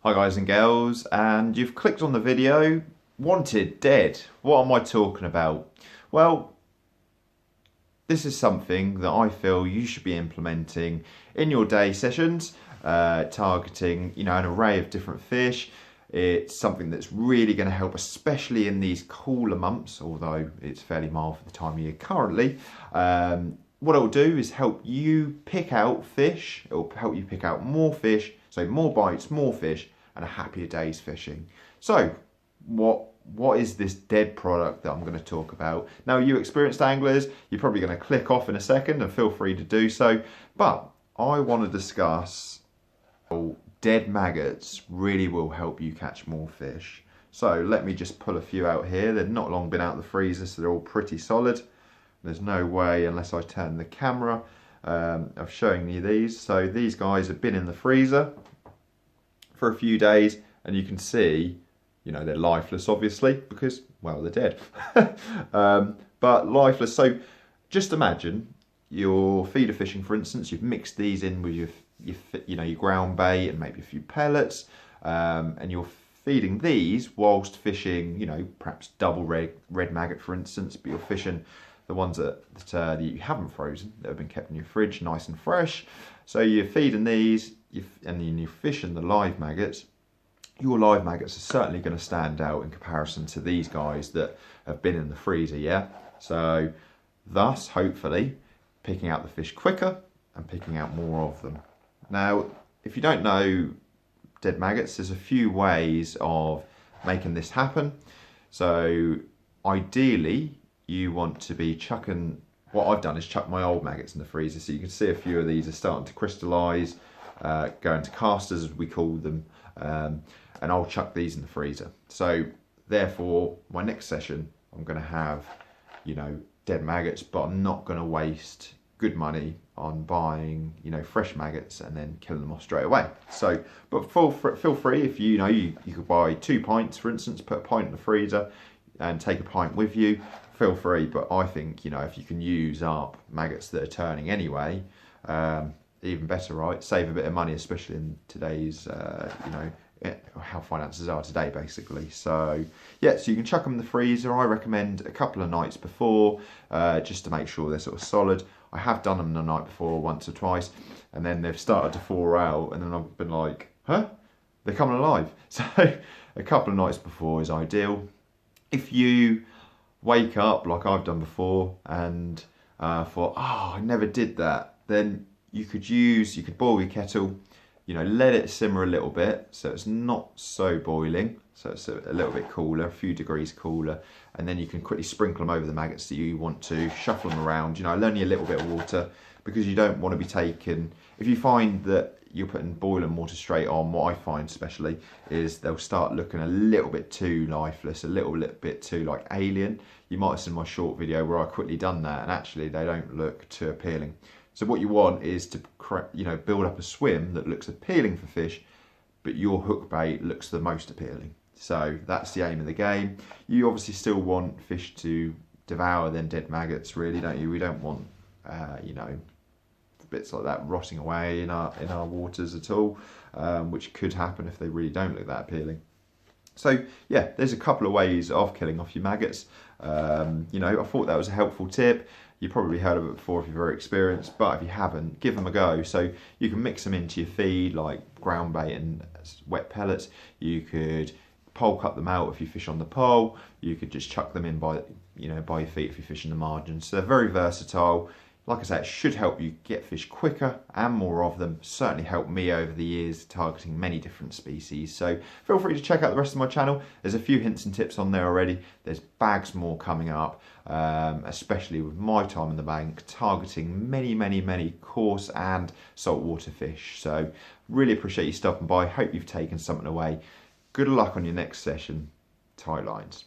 Hi guys and girls, and you've clicked on the video, wanted dead. What am I talking about? Well, this is something that I feel you should be implementing in your day sessions, targeting, an array of different fish. It's something that's really going to help, especially in these cooler months, although it's fairly mild for the time of year currently. What it'll do is help you pick out fish. It'll help you pick out more fish, so more bites, more fish, and a happier day's fishing. So, what is this dead product that I'm going to talk about? Now, you experienced anglers, you're probably going to click off in a second, and feel free to do so. But I want to discuss how dead maggots really will help you catch more fish. So let me just pull a few out here. They've not long been out of the freezer, so they're all pretty solid. There's no way, unless I turn the camera, of showing you these. So these guys have been in the freezer for a few days, and you can see, they're lifeless, obviously, because, well, they're dead. But lifeless. So just imagine you're feeder fishing, for instance. You've mixed these in with your ground bait and maybe a few pellets, and you're feeding these whilst fishing, perhaps double red maggot, for instance, but you're fishing the ones that you haven't frozen, that have been kept in your fridge nice and fresh. So you're feeding these, and then you're fishing the live maggots. Your live maggots are certainly going to stand out in comparison to these guys that have been in the freezer, yeah? So thus, hopefully, picking out the fish quicker and picking out more of them. Now, if you don't know dead maggots, there's a few ways of making this happen. So ideally, you want to be chucking, what I've done is chuck my old maggots in the freezer. So you can see a few of these are starting to crystallise, go into casters as we call them, and I'll chuck these in the freezer. So therefore, my next session, I'm going to have, dead maggots, but I'm not going to waste good money on buying, fresh maggots and then killing them off straight away. So, but feel free, if you could buy 2 pints, for instance, put a pint in the freezer and take a pint with you, feel free. But I think, if you can use up maggots that are turning anyway, even better, right? Save a bit of money, especially in today's, how finances are today, basically. So yeah, so you can chuck them in the freezer. I recommend a couple of nights before, just to make sure they're sort of solid. I have done them the night before once or twice, and then they've started to thaw out, and then I've been like, huh? They're coming alive. So a couple of nights before is ideal. If you wake up like I've done before and thought, oh, I never did that, then you could boil your kettle, let it simmer a little bit so it's not so boiling, so it's a little bit cooler, a few degrees cooler, and then you can quickly sprinkle them over the maggots that you want to, shuffle them around, only a little bit of water, because you don't want to be taking, if you find that you're putting boiling water straight on, what I find especially is they'll start looking a little bit too lifeless, a little bit too like alien. You might have seen my short video where I quickly done that, and actually they don't look too appealing. So what you want is to, build up a swim that looks appealing for fish, but your hook bait looks the most appealing. So that's the aim of the game. You obviously still want fish to devour them dead maggots, really, don't you? We don't want, bits like that rotting away in our waters at all, which could happen if they really don't look that appealing. So yeah, there's a couple of ways of killing off your maggots. I thought that was a helpful tip. You probably heard of it before if you're very experienced, but if you haven't, give them a go. So you can mix them into your feed like ground bait and wet pellets. You could pole cut them out if you fish on the pole. You could just chuck them in by your feet if you're fishing the margins. So they're very versatile. Like I say, it should help you get fish quicker and more of them. Certainly helped me over the years targeting many different species. So feel free to check out the rest of my channel. There's a few hints and tips on there already. There's bags more coming up, especially with my time in the bank, targeting many coarse and saltwater fish. So really appreciate you stopping by. Hope you've taken something away. Good luck on your next session. Tight lines.